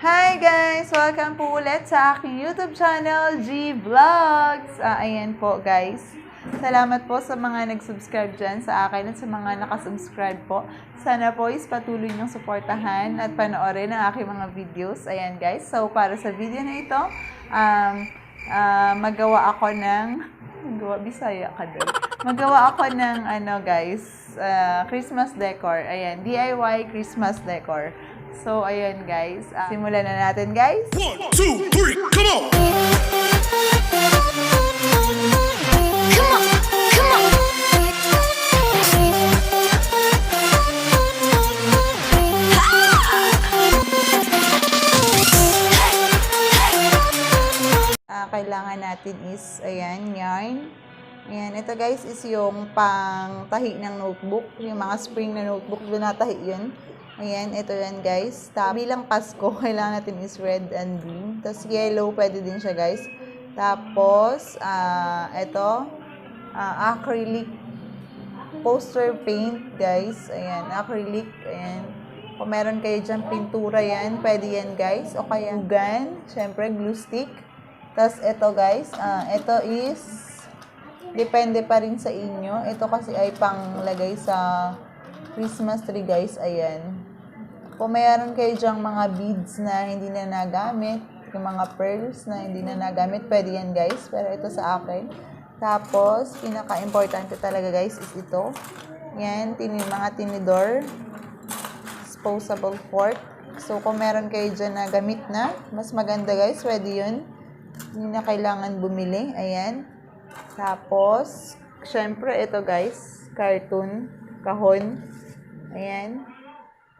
Hi guys! Welcome po ulit sa aking YouTube channel, G Vlogs! Ayan po guys. Salamat po sa mga nag-subscribe dyan sa akin at sa mga nakasubscribe po. Sana po is patuloy niyong suportahan at panoorin ang aking mga videos. Ayan guys. So para sa video na ito, magawa ako ng... Bisaya ka doon. Magawa ako ng Christmas decor. Ayan, DIY Christmas decor. So, ayan guys. Simulan na natin guys. 1, 2, 3, come on! Kailangan natin is, ayan, yarn. Ayan, ito guys is yung pang-tahi ng notebook. Yung mga spring na notebook, doon natahi yun. Ayan, ito yan guys. Bilang Pasko, kailangan natin is red and green. Tapos yellow, pwede din siya guys. Tapos, ito, acrylic poster paint guys. Ayan, acrylic. Ayan. Kung meron kayo dyan pintura yan, pwede yan guys. O kaya gun, syempre glue stick. Tapos ito guys, ito is, depende pa rin sa inyo. Ito kasi ay panglagay sa Christmas tree guys, ayan. Kung mayroon kayo dyang mga beads na hindi na nagamit, yung mga pearls na hindi na nagamit, pwede yan guys. Pero ito sa akin. Tapos, pinaka-importante talaga guys is ito. Yan, mga tinidor. Disposable fork. So, kung meron kayo dyan na gamit na, mas maganda guys, pwede yun. Hindi na kailangan bumili. Ayan. Tapos, syempre ito guys, cartoon, kahon. Ayan.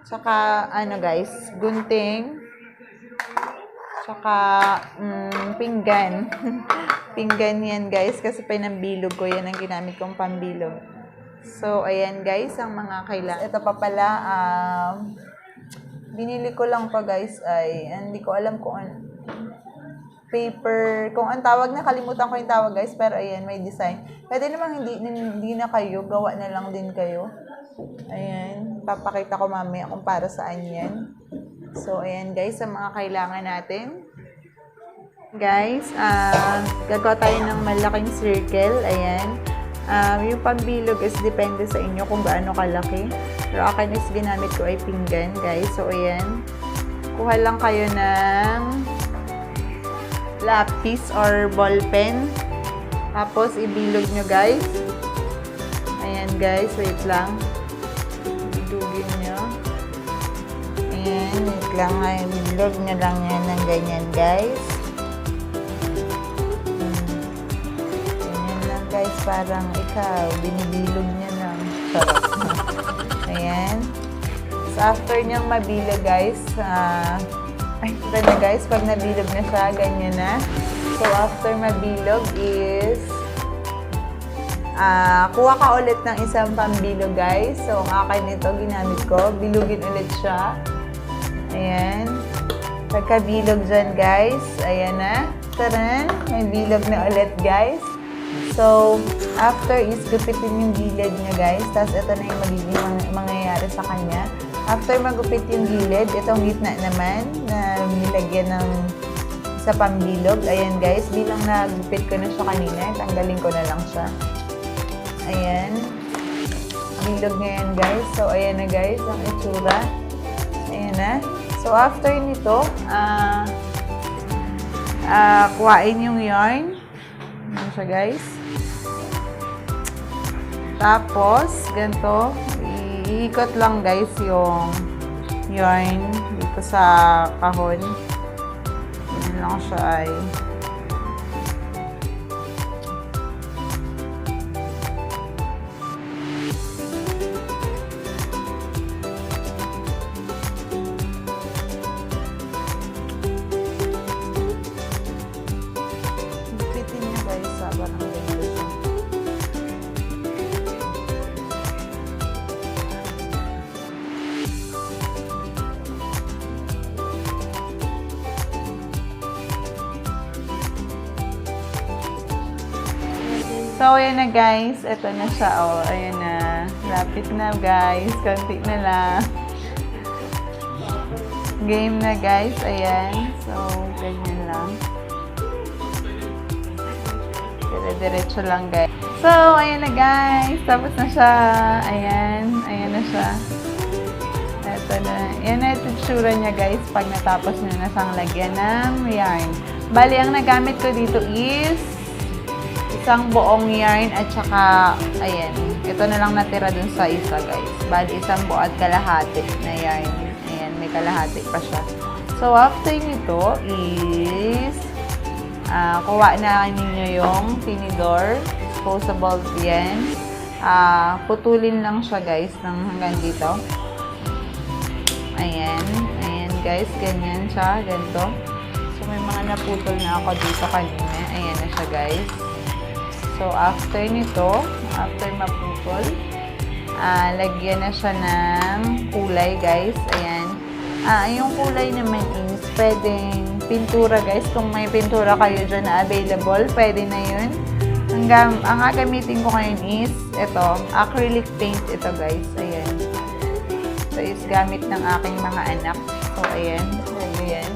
Tsaka, guys, gunting. Tsaka, pinggan. Pinggan yan, guys, kasi pinambilog ko. Yan ang ginamit kong pambilog. So, ayan, guys, ang mga kailangan. Ito pa pala, binili ko lang pa, guys, ay, hindi ko alam kung ano. Paper, kung ang tawag na, kalimutan ko yung tawag, guys, pero ayan, may design. Pwede namang hindi na kayo, gawa na lang din kayo. Ayan, papakita ko mamaya kung para saan yan. So, ayan guys, ang mga kailangan natin. Guys, gagawa tayo ng malaking circle. Ayan. Yung pambilog is depende sa inyo kung gaano kalaki. Pero akin is ginamit ko ay pinggan, guys. So, ayan. Kuha lang kayo ng lapis or ball pen. Tapos, ibilog nyo, guys. Ayan, guys. Wait lang. Dugin nyo. Ayan, wait lang. Bilog nyo lang yan ng ganyan, guys. Ganyan lang, guys. Parang ikaw, binibilog nyo lang. Sarap. Ayan. So, after nyang mabilog, guys, ito na, guys. Pag nabilog na siya, ganyan na. So, after mabilog is kuha ka ulit ng isang pambilog, guys. So, ang akin ito, ginamit ko. Bilugin ulit siya. Ayan. Pagkabilog dyan, guys. Ayan na. Taran! May bilog na ulit, guys. So, after is gupitin yung gilid niya, guys. Tapos, ito na yung magiging mangyayari sa kanya. After magupit yung gilid, itong gitna naman na nilagyan ng sa pambilog. Ayan, guys. Bilang nagupit ko na siya kanina, tanggalin ko na lang siya. Ayan. Bilog nga yan, guys. So, ayan na, guys, ang itsura. Ayan na. So, after nito, kuhain yung yarn. Ayan siya, guys. Tapos, ganito, iikot lang, guys, yung yarn dito sa kahon. Ayan lang siya ay... So, ayan na guys. Ito na siya. Oh, ayan na. Lapit na guys. Konti na lang. Game na guys. Ayan. So, ganyan lang. Dire-diretso lang guys. So, ayan na guys. Tapos na siya. Ayan. Ayan na siya. Ito na. Yan na ito tsura niya guys pag natapos na siyang lagyan ng yarn. Bali, ang nagamit ko dito is isang buong yarn at saka, ayan. Ito na lang natira dun sa isa guys. Bali, isang buo at kalahati na yarn. Ayan, may kalahati pa siya. So, after nito is kuha na ninyo yung tinidor. Disposable yan. Putulin lang siya guys ng hanggang dito. Ayan. Ayan guys. Ganyan siya. Ganito. So, may mga naputol na ako dito kanina. Ayan na siya guys. So, after nito, after maputol, lagyan na siya ng kulay guys. Ayan. Yung kulay naman is pwedeng pintura guys. Kung may pintura kayo dyan na available, pwede na yun. Ang gagamitin ko ngayon is ito, acrylic paint ito guys. Ayan. Ito is gamit ng aking mga anak. So, ayan. Ayan.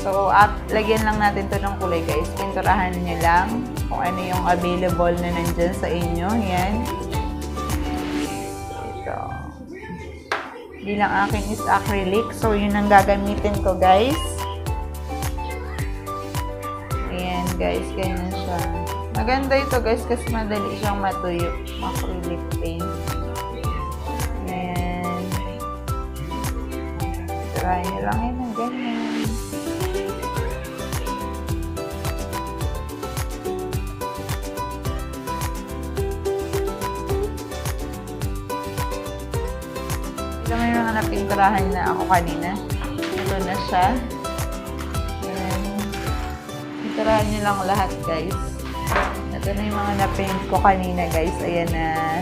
So, lagyan lang natin to ng kulay guys. Pinturahan nyo lang kung ano yung available na nandyan sa inyo. Ayan. Ito. Bilang akin is acrylic. So, yun ang gagamitin ko guys. Ayan guys. Ganyan siya. Maganda ito guys kasi madali siyang matuyo. Acrylic paint. Ayan. Try nyo lang yun ng ganyan. May mga napinturahan na ako kanina. Ito na siya. Ayan. Pinturahan nyo lang lahat, guys. Ito na yung mga napaint ko kanina, guys. Ayan na.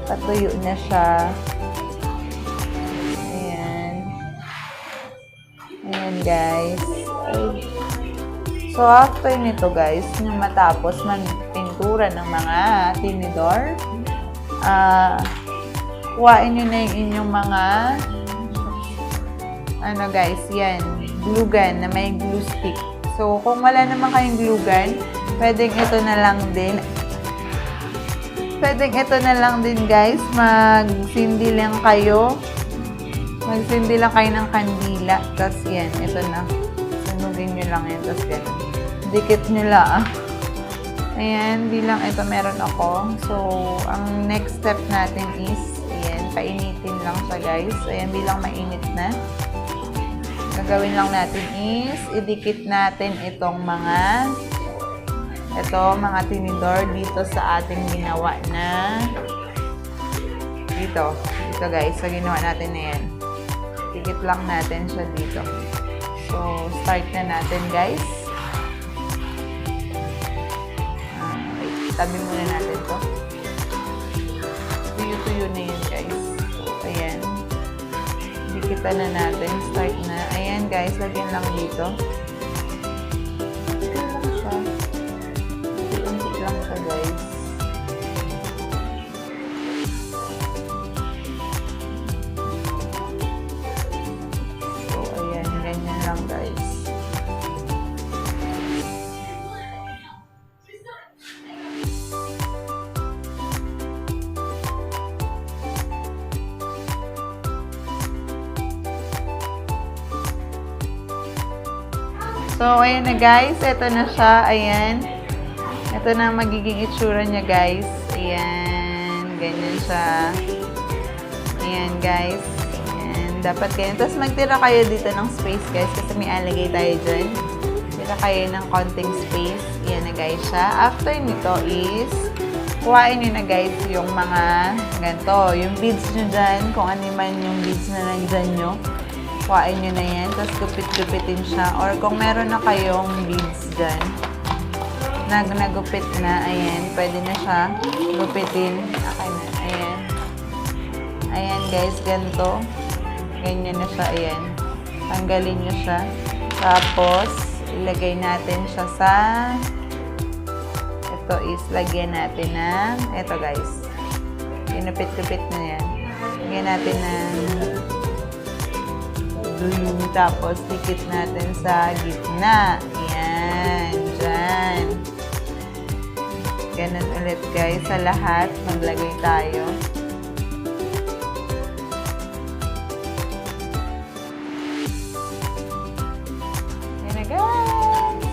Patuyo na siya. Ayan. Ayan, guys. So, after nito, guys, nung matapos magpintura ng mga tinidor, kuhain nyo na yung inyong mga guys, yan, glue gun na may glue stick. So, kung wala naman kayong glue gun, pwedeng ito na lang din. Pwedeng ito na lang din, guys. Magsindi lang kayo. Magsindi lang kayo ng kandila. Tapos, yan, ito na. Sunugin nyo lang yan. Tapos, yan. Dikit nyo lang. Ayan, bilang ito meron ako. So, ang next step natin is painitin lang siya guys. Ayan, bilang mainit na. Gagawin lang natin is idikit natin itong mga tinidor dito sa ating ginawa na dito guys, sa ginawa natin na yan. Dikit lang natin siya dito. So, start na natin guys. Wait, tabi muna natin to. Tuyo-tuyo na yun guys. So, ayan. Dikitan na natin. Start na. Ayan guys, lagyan lang dito. Ito lang siya. Unti lang siya guys. So, ayan. Ganyan lang guys. So, ayan na guys. Ito na siya. Ayan. Ito na magiging itsura niya guys. Ayan. Ganyan siya. Ayan guys. Ayan. Dapat ganyan. Tapos magtira kayo dito ng space guys. Kasi may alagay tayo dyan. Tira kayo ng konting space. Ayan na guys siya. After nito is kuhain nyo na guys yung mga ganito. Yung beads nyo dyan. Kung ano man yung beads na nandyan nyo. Kuhain nyo na yan, tapos gupit-gupitin siya. Or kung meron na kayong beads dyan, nagupit na, ayan, pwede na siya gupitin. Okay na, ayan. Ayan guys, ganito. Ganyan na siya, ayan. Tanggalin nyo siya. Tapos, ilagay natin siya sa, ito is, lagyan natin ng, ito guys. Ginupit-gupit na yan. Lagyan natin ng glue. Tapos, dikit natin sa gitna. Ayan, dyan. Ganun ulit guys, sa lahat. Maglagay tayo. Ayan na guys.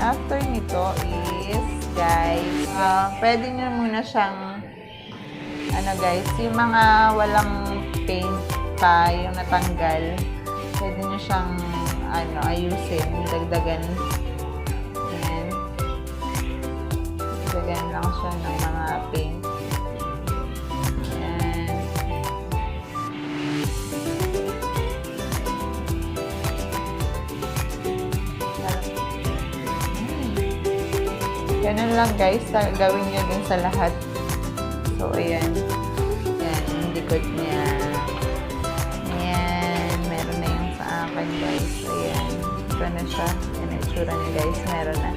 After nito is, guys, pwede nyo muna siyang guys, yung mga walang paint pa, yung natanggal, pwede nyo siyang ayusin, dagdagan. Ayan. Dagdagan lang siya ng mga paint. Ayan. Ganun lang guys, gawin nyo din sa lahat. So, ayan. Ayan, yung likod niya. Ayan, meron na yung sa akin, guys. Ayan, ito na siya. Ayan, yung itsura niya, guys. Meron na.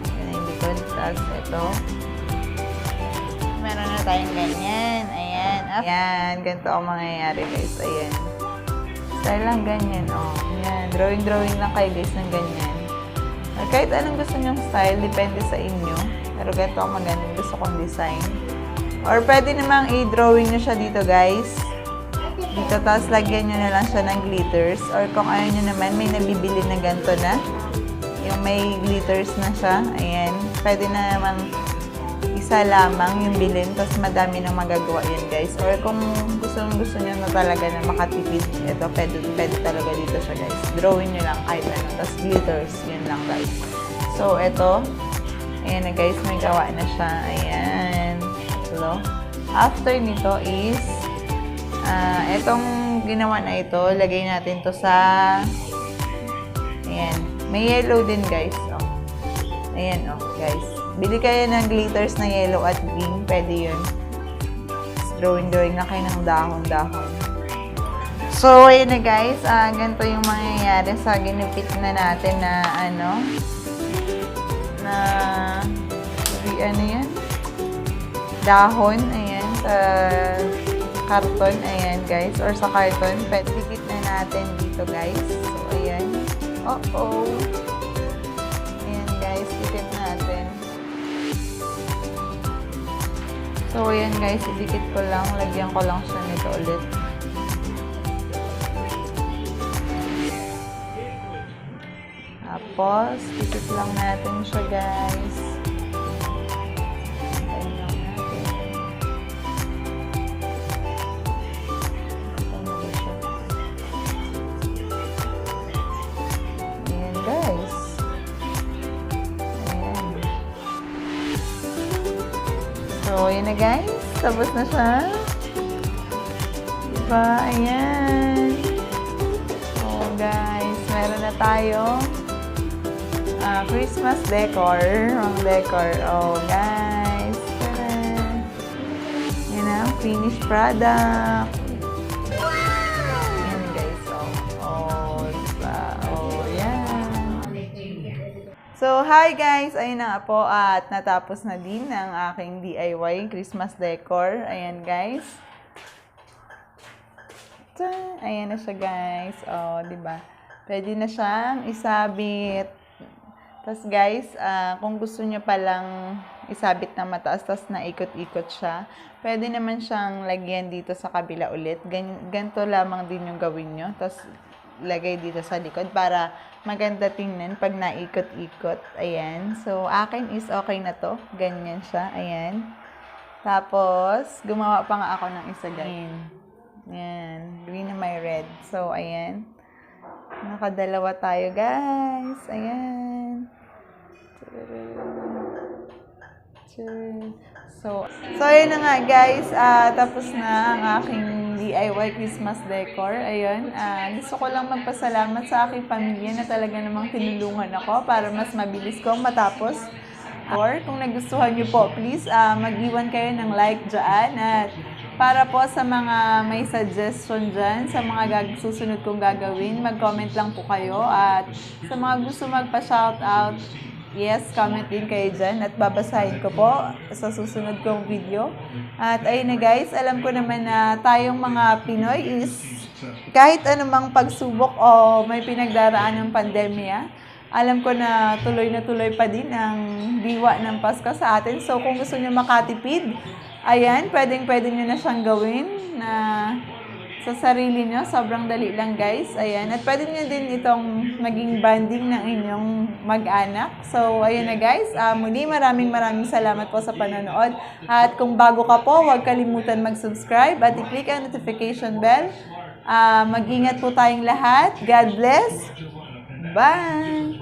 Ayan yung likod. Tapos, ito. Meron na tayong ganyan. Ayan. Ayan, ganito ang mangyayari, guys. Ayan. Style lang ganyan, oh. Ayan, drawing lang kayo, guys, ng ganyan. Or kahit anong gusto nyong style, depende sa inyo. Pero ganito ang magandang gusto kong design. Or pwede namang i-drawing nyo siya dito guys. Dito, tapos lagyan nyo na lang siya ng glitters. Or kung ayaw nyo naman, may nabibili na ganito na. Yung may glitters na siya. Ayan. Pwede na namang isa lamang yung bilhin. Tapos madami nang magagawa yan guys. Or kung gusto nyo na talaga na makatipid, ito, pwede talaga dito siya guys. Drawing nyo lang kahit ano. Tapos glitters, yun lang guys. So, ito. Ayan na guys, may gawa na siya. Ayan. After nito is itong ginawa na ito, lagay natin to sa ayan, may yellow din guys, oh. Ayan, oh guys, bili kayo ng glitters na yellow at green, pwede yun. Drawing na kayo ng dahon. So ayan na guys, ganito yung mangyayari sa ginipit na natin na yan, dahon, ayan, sa karton, ayan guys, or sa karton, dikit na natin dito guys. So, ayan, ayan guys, dikit natin. So, ayan guys, idikit ko lang, lagyan ko lang siya nito ulit. Tapos, dikit lang natin siya guys. So, yun na guys. Tapos na siya. Diba? Ayan. So, guys. Meron na tayo. Christmas decor. Ang decor. Oh, guys. Tada! Yan na. Finished product. Ayan guys. Diba? Yan. So, hi guys! Ayun na nga po at natapos na din ang aking DIY Christmas decor. Ayan guys. Ayan na siya guys. Diba? Pwede na siyang isabit. Tapos guys, kung gusto nyo palang isabit na mataas, tapos naikot-ikot siya, pwede naman siyang lagyan dito sa kabila ulit. Ganito lamang din yung gawin nyo. Tapos, lagay dito sa likod para maganda tingnan pag naikot-ikot. Ayan. So, akin is okay na to. Ganyan siya. Ayan. Tapos, gumawa pa nga ako ng isa guys. Ayan. Green na may red. So, ayan. Nakadalawa tayo guys. Ayan. So ayun na nga guys, tapos na ang aking DIY Christmas decor. Ayun, gusto ko lang magpasalamat sa aking pamilya na talaga namang tinulungan ako para mas mabilis kong matapos. Or kung nagustuhan niyo po, please mag-iwan kayo ng like dyan. At para po sa mga may suggestion dyan, sa mga susunod kong gagawin, mag-comment lang po kayo. At sa mga gusto magpa-shoutout, Yes, comment din kayo dyan at babasahin ko po sa susunod kong video. At ayun na guys, alam ko naman na tayong mga Pinoy is kahit anumang pagsubok o may pinagdaraan ng pandemya, alam ko na tuloy pa din ang diwa ng Pasko sa atin. So kung gusto nyo makatipid, ayan, pwede nyo na siyang gawin na sa sarili nyo. Sobrang dali lang guys. Ayan. At pwede nyo din itong maging banding ng inyong mag-anak. So, ayan na guys. Muli maraming salamat po sa panonood. At kung bago ka po, huwag kalimutan mag-subscribe at i-click ang notification bell. Mag-ingat po tayong lahat. God bless. Bye!